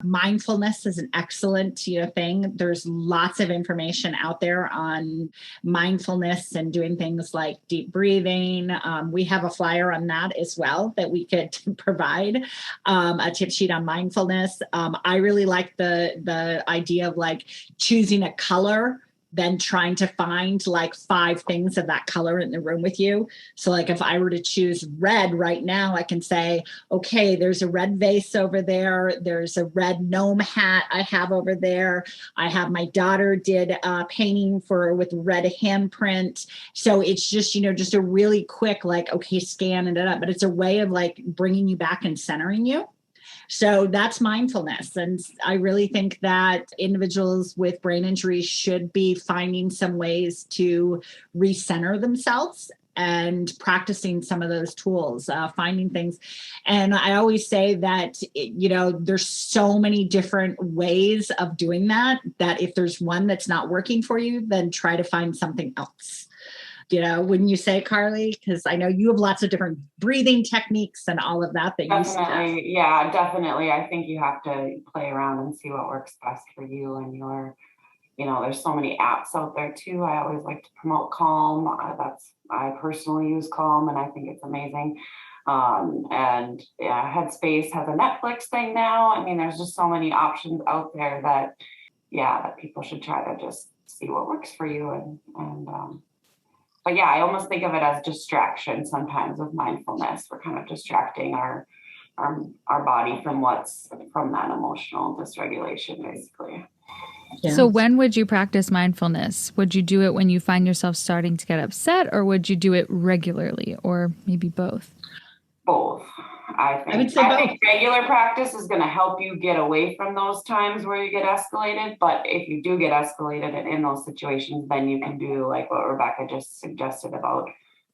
Mindfulness is an excellent, thing. There's lots of information out there on mindfulness and doing things like deep breathing. We have a flyer on that as well that we could provide, a tip sheet on mindfulness. I really like the idea of like choosing a color, then trying to find like 5 things of that color in the room with you. So like if I were to choose red right now, I can say, okay, there's a red vase over there. There's a red gnome hat I have over there. I have my daughter did painting with red handprint. So it's just, just a really quick, like, okay, scan it up, but it's a way of like bringing you back and centering you. So that's mindfulness. And I really think that individuals with brain injury should be finding some ways to recenter themselves and practicing some of those tools, finding things. And I always say that, there's so many different ways of doing that if there's one that's not working for you, then try to find something else. Wouldn't you say, Carly? Because I know you have lots of different breathing techniques and all of that you suggest. Definitely. Yeah, definitely. I think you have to play around and see what works best for you and there's so many apps out there too. I always like to promote Calm. I personally use Calm and I think it's amazing. And yeah, Headspace has a Netflix thing now. I mean, there's just so many options out there that people should try to just see what works for you but yeah, I almost think of it as distraction sometimes with mindfulness. We're kind of distracting our body from that emotional dysregulation, basically. Yeah. So when would you practice mindfulness? Would you do it when you find yourself starting to get upset, or would you do it regularly, or maybe both? Both. I think regular practice is going to help you get away from those times where you get escalated. But if you do get escalated and in those situations, then you can do like what Rebecca just suggested about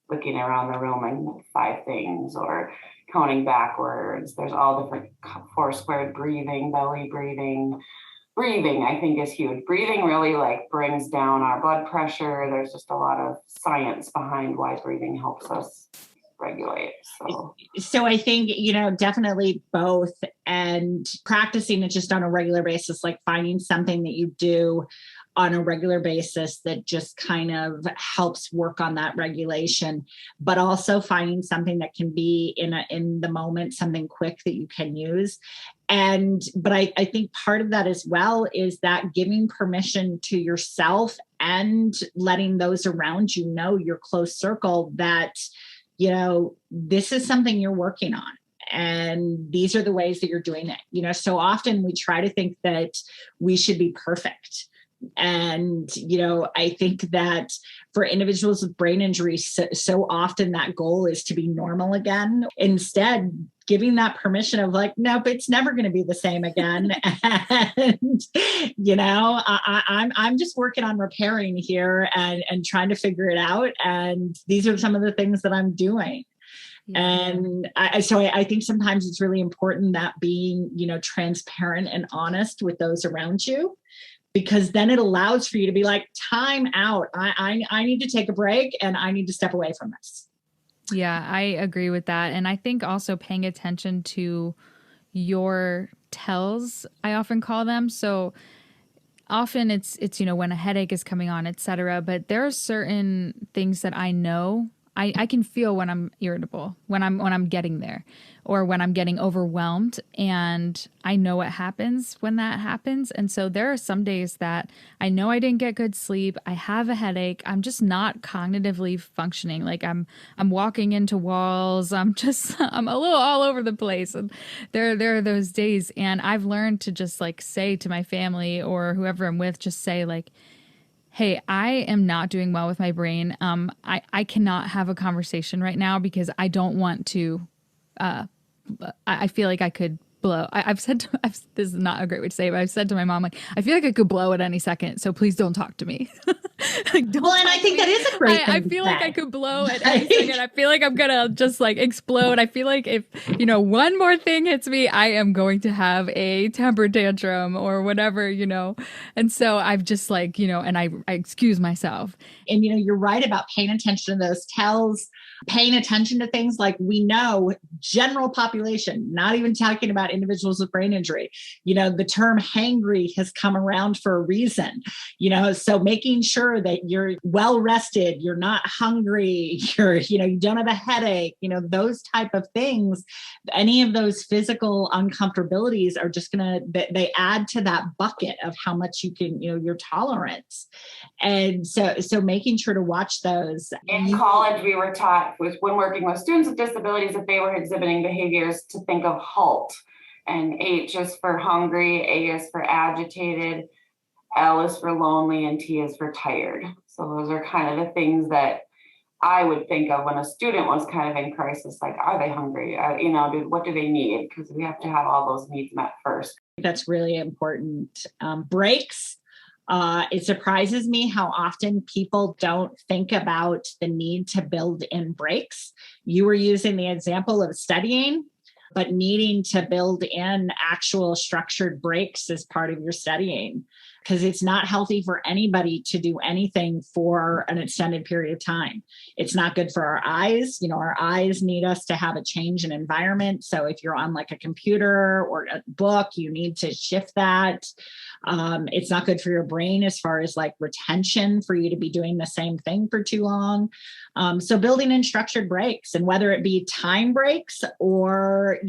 looking around the room and 5 things or counting backwards. There's all different 4-squared breathing, belly breathing. Breathing, I think, is huge. Breathing really like brings down our blood pressure. There's just a lot of science behind why breathing helps us regulate. So I think, definitely both, and practicing it just on a regular basis, like finding something that you do on a regular basis that just kind of helps work on that regulation, but also finding something that can be in the moment, something quick that you can use. But I think part of that as well is that giving permission to yourself and letting those around your close circle, that this is something you're working on. And these are the ways that you're doing it. So often we try to think that we should be perfect. And, I think that for individuals with brain injuries, so often that goal is to be normal again. Instead, giving that permission of like, nope, it's never going to be the same again. And, I'm just working on repairing here and trying to figure it out. And these are some of the things that I'm doing. Yeah. And I think sometimes it's really important that being, transparent and honest with those around you, because then it allows for you to be like, time out. I need to take a break and I need to step away from this. Yeah, I agree with that. And I think also paying attention to your tells, I often call them. So often it's when a headache is coming on, et cetera. But there are certain things that I know I can feel when I'm irritable, when I'm getting there, or when I'm getting overwhelmed, and I know what happens when that happens. And so there are some days that I know I didn't get good sleep. I have a headache. I'm just not cognitively functioning. Like I'm walking into walls. I'm a little all over the place. And there are those days, and I've learned to just like say to my family or whoever I'm with, just say like, hey, I am not doing well with my brain. I cannot have a conversation right now because I don't want to. I feel like I could blow. This is not a great way to say it, but I've said to my mom, like, I feel like I could blow at any second. So please don't talk to me. Like, don't Well, and I talk to think me. that is a great I thing to feel like I say. could blow at any second. I feel like I'm gonna just like explode. I feel like if, one more thing hits me, I am going to have a temper tantrum or whatever, And so I've just like, and I excuse myself. And, you're right about paying attention to those tells, paying attention to things like we know general population, not even talking about individuals with brain injury. The term hangry has come around for a reason, so making sure that you're well rested, you're not hungry, you don't have a headache, those type of things, any of those physical uncomfortabilities are just they add to that bucket of how much you can, your tolerance. And so making sure to watch those. In college, we were taught when working with students with disabilities, if they were exhibiting behaviors, to think of HALT. And H is for hungry, A is for agitated, L is for lonely, and T is for tired. So those are kind of the things that I would think of when a student was kind of in crisis, like, are they hungry? What do they need? Because we have to have all those needs met first. That's really important. Breaks. It surprises me how often people don't think about the need to build in breaks. You were using the example of studying, but needing to build in actual structured breaks as part of your studying, because it's not healthy for anybody to do anything for an extended period of time. It's not good for our eyes. Our eyes need us to have a change in environment. So if you're on like a computer or a book, you need to shift that. It's not good for your brain as far as like retention for you to be doing the same thing for too long. So building in structured breaks, and whether it be time breaks or,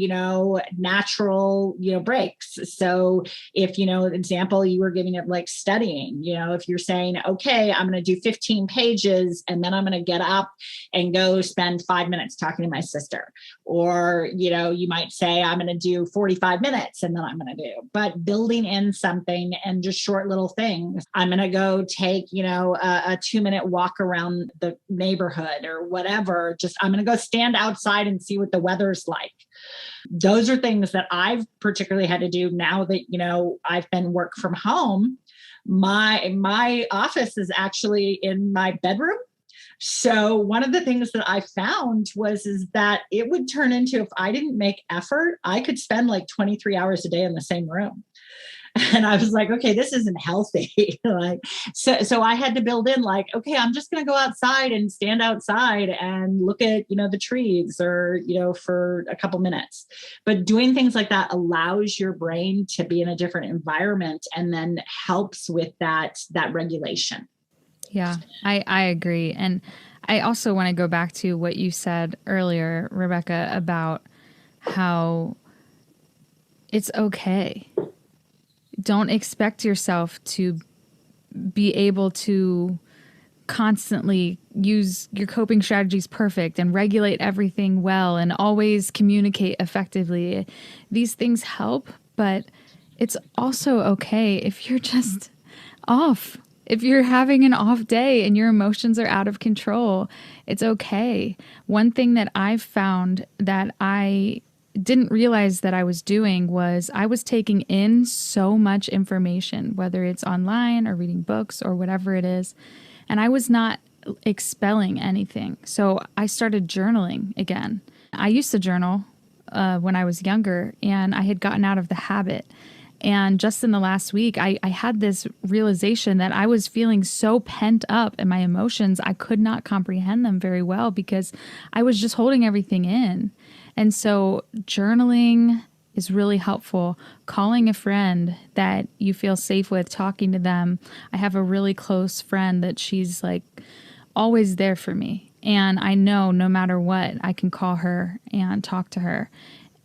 natural, breaks. So if, example, you were giving it like studying, if you're saying, okay, I'm going to do 15 pages and then I'm going to get up and go spend 5 minutes talking to my sister, or, you might say, I'm going to do 45 minutes and then I'm going to do, but building in something and just short little things. I'm going to go take, a 2-minute walk around the neighborhood or whatever. Just, I'm going to go stand outside and see what the weather's like. Those are things that I've particularly had to do now that, I've been work from home. My office is actually in my bedroom. So one of the things that I found is that it would turn into, if I didn't make effort, I could spend like 23 hours a day in the same room. And I was like, okay, this isn't healthy. So I had to build in like, okay, I'm just going to go outside and stand outside and look at, the trees or, for a couple minutes. But doing things like that allows your brain to be in a different environment and then helps with that regulation. Yeah, I agree. And I also want to go back to what you said earlier, Rebecca, about how it's okay. Don't expect yourself to be able to constantly use your coping strategies perfect and regulate everything well and always communicate effectively. These things help, but it's also okay if you're just off. If you're having an off day and your emotions are out of control, it's okay. One thing that I've found that I didn't realize that I was doing was I was taking in so much information, whether it's online or reading books or whatever it is, and I was not expelling anything. So I started journaling again. I used to journal when I was younger, and I had gotten out of the habit. And just in the last week, I had this realization that I was feeling so pent up in my emotions, I could not comprehend them very well because I was just holding everything in. And so journaling is really helpful. Calling a friend that you feel safe with, talking to them. I have a really close friend that she's like always there for me. And I know no matter what, I can call her and talk to her,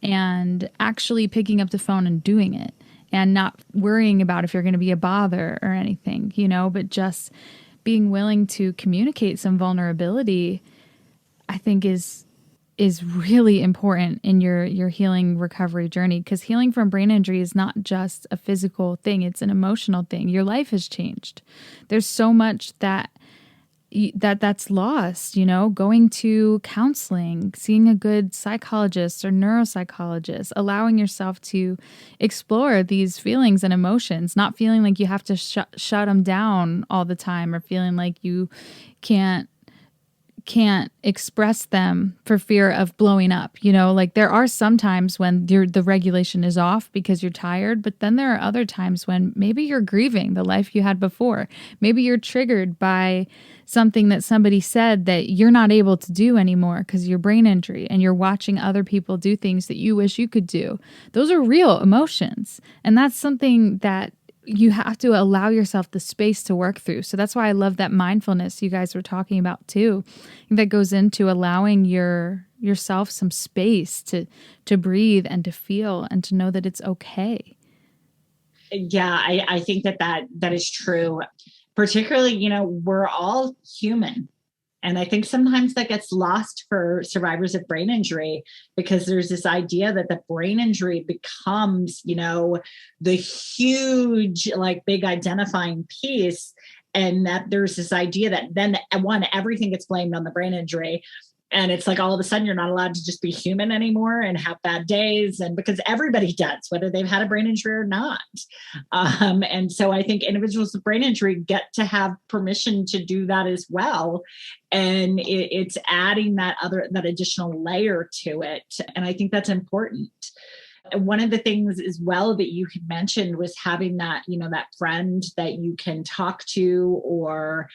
and actually picking up the phone and doing it. And not worrying about if you're going to be a bother or anything, but just being willing to communicate some vulnerability, I think is really important in your healing recovery journey. Because healing from brain injury is not just a physical thing, it's an emotional thing. Your life has changed. There's so much that that's lost, going to counseling, seeing a good psychologist or neuropsychologist, allowing yourself to explore these feelings and emotions, not feeling like you have to shut them down all the time, or feeling like you can't express them for fear of blowing up. Like there are some times when the regulation is off because you're tired, but then there are other times when maybe you're grieving the life you had before. Maybe you're triggered by something that somebody said that you're not able to do anymore because of your brain injury, and you're watching other people do things that you wish you could do. Those are real emotions. And that's something that you have to allow yourself the space to work through. So that's why I love that mindfulness you guys were talking about too. That goes into allowing yourself some space to breathe and to feel and to know that it's okay. Yeah, I think that is true. Particularly, we're all human. And I think sometimes that gets lost for survivors of brain injury, because there's this idea that the brain injury becomes, the huge, like big identifying piece. And that there's this idea that then everything gets blamed on the brain injury. And it's like all of a sudden you're not allowed to just be human anymore and have bad days. And because everybody does, whether they've had a brain injury or not. And so I think individuals with brain injury get to have permission to do that as well. And it's adding that additional layer to it. And I think that's important. One of the things as well that you had mentioned was having that, that friend that you can talk to, or,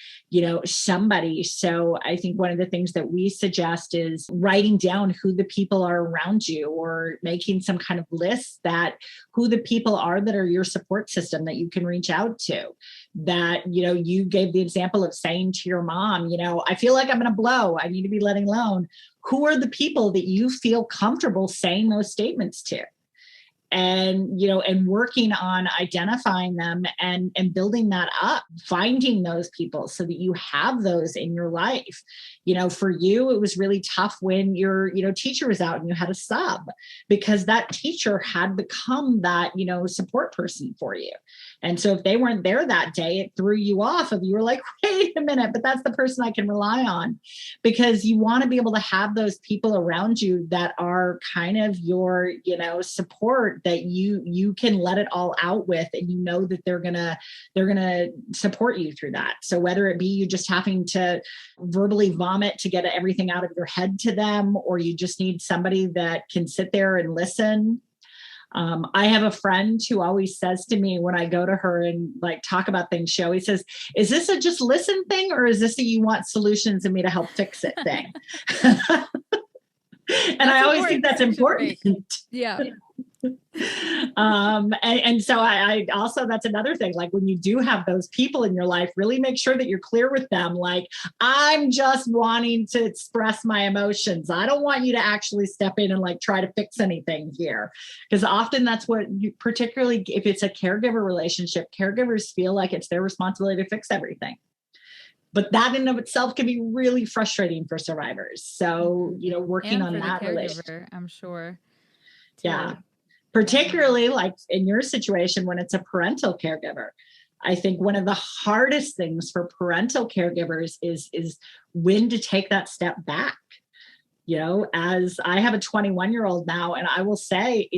somebody. So I think one of the things that we suggest is writing down who the people are around you, or making some kind of list that who the people are that are your support system that you can reach out to. That, you gave the example of saying to your mom, I feel like I'm going to blow. I need to be letting alone. Who are the people that you feel comfortable saying those statements to? And, and working on identifying them and building that up, finding those people so that you have those in your life. For you, it was really tough when your, teacher was out and you had a sub, because that teacher had become that, support person for you. And so if they weren't there that day, it threw you off. If you were like, wait a minute, but that's the person I can rely on, because you want to be able to have those people around you that are kind of your, support, that you can let it all out with, and that they're gonna support you through that. So whether it be you just having to verbally vomit to get everything out of your head to them, or you just need somebody that can sit there and listen. I have a friend who always says to me when I go to her and like talk about things, she always says, is this a just listen thing, or is this a you want solutions and me to help fix it thing? And I always think that's important. Yeah. And so I also, that's another thing, like when you do have those people in your life, really make sure that you're clear with them. Like, I'm just wanting to express my emotions. I don't want you to actually step in and like try to fix anything here. Because often that's what particularly if it's a caregiver relationship, caregivers feel like it's their responsibility to fix everything. But that in and of itself can be really frustrating for survivors. So, working on that relationship, I'm sure. Too. Yeah. Particularly like in your situation when it's a parental caregiver. I think one of the hardest things for parental caregivers is when to take that step back. As I have a 21-year-old now, and I will say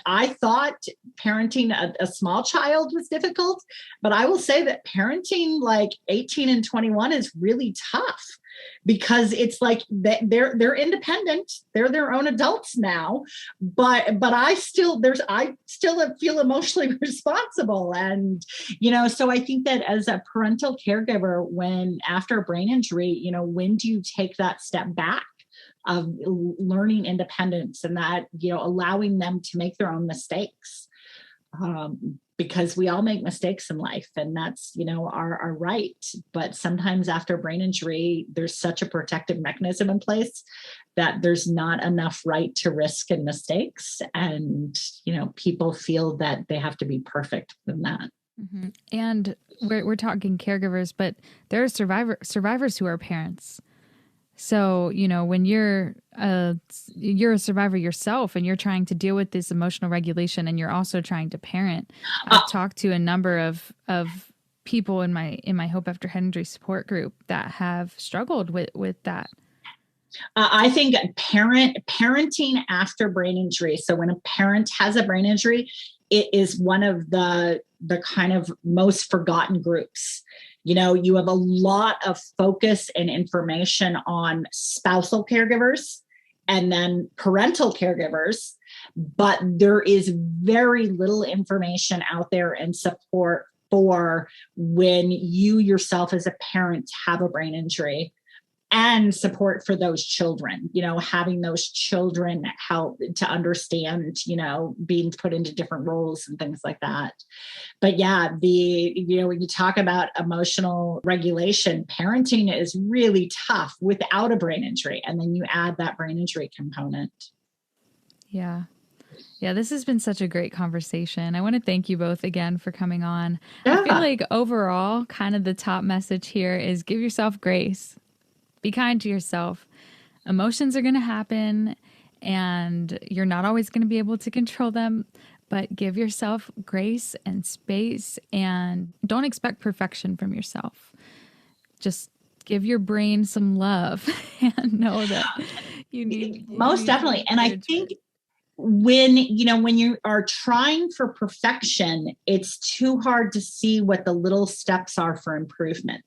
I thought parenting a small child was difficult, but I will say that parenting like 18 and 21 is really tough, because it's like they're independent. They're their own adults now, but I still feel emotionally responsible. And, so I think that as a parental caregiver, when after a brain injury, when do you take that step back of learning independence, and that, allowing them to make their own mistakes, because we all make mistakes in life, and that's, our right. But sometimes after brain injury, there's such a protective mechanism in place that there's not enough right to risk in mistakes. And, people feel that they have to be perfect in that. Mm-hmm. And we're talking caregivers, but there are survivors who are parents. So, when you're a survivor yourself and you're trying to deal with this emotional regulation, and you're also trying to parent, I've talked to a number of people in my Hope After Head Injury support group that have struggled with that? I think parenting after brain injury. So when a parent has a brain injury, it is one of the kind of most forgotten groups. You know, you have a lot of focus and information on spousal caregivers and then parental caregivers, but there is very little information out there and support for when you yourself as a parent have a brain injury, and support for those children, you know, having those children help to understand, you know, being put into different roles and things like that. But yeah, when you talk about emotional regulation, parenting is really tough without a brain injury. And then you add that brain injury component. Yeah. Yeah, this has been such a great conversation. I want to thank you both again for coming on. Yeah. I feel like overall, kind of the top message here is give yourself grace. Be kind to yourself. Emotions are going to happen and you're not always going to be able to control them, but give yourself grace and space and don't expect perfection from yourself. Just give your brain some love and know that you need most definitely. And I think when you are trying for perfection, it's too hard to see what the little steps are for improvement.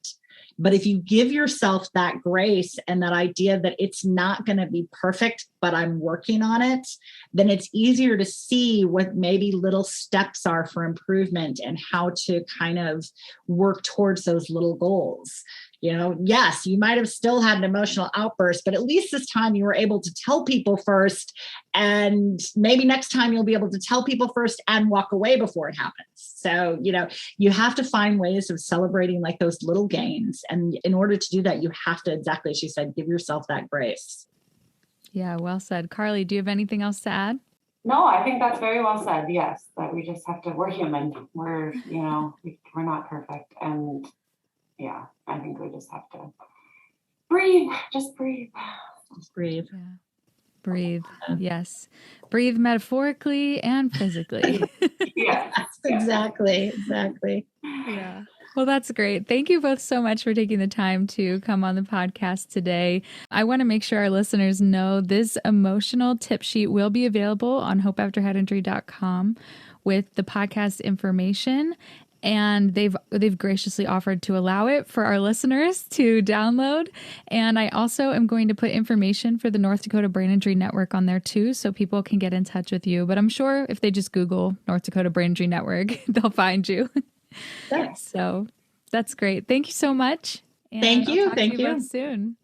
But if you give yourself that grace and that idea that it's not going to be perfect, but I'm working on it, then it's easier to see what maybe little steps are for improvement and how to kind of work towards those little goals. You know, yes, you might have still had an emotional outburst, but at least this time you were able to tell people first. And maybe next time you'll be able to tell people first and walk away before it happens. So, you know, you have to find ways of celebrating like those little gains. And in order to do that, you have to, exactly as you said, give yourself that grace. Yeah, well said. Carly, do you have anything else to add? No, I think that's very well said. Yes, that we just have to, we're human. We're not perfect. And yeah, I think we just have to breathe. Just breathe. Just breathe. Yeah. Breathe. Yes. Breathe metaphorically and physically. Yes. Exactly. Yeah. Well, that's great. Thank you both so much for taking the time to come on the podcast today. I want to make sure our listeners know this emotional tip sheet will be available on hopeafterheadinjury.com with the podcast information. And they've graciously offered to allow it for our listeners to download. And I also am going to put information for the North Dakota Brain Injury Network on there too, so people can get in touch with you. But I'm sure if they just Google North Dakota Brain Injury Network, they'll find you. Yes. So that's great. Thank you so much. And Thank you. I'll talk Thank to you you both soon.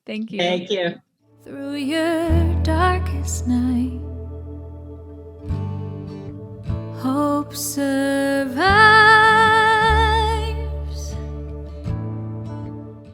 Thank you. Thank you. Through your darkest night, hope survives.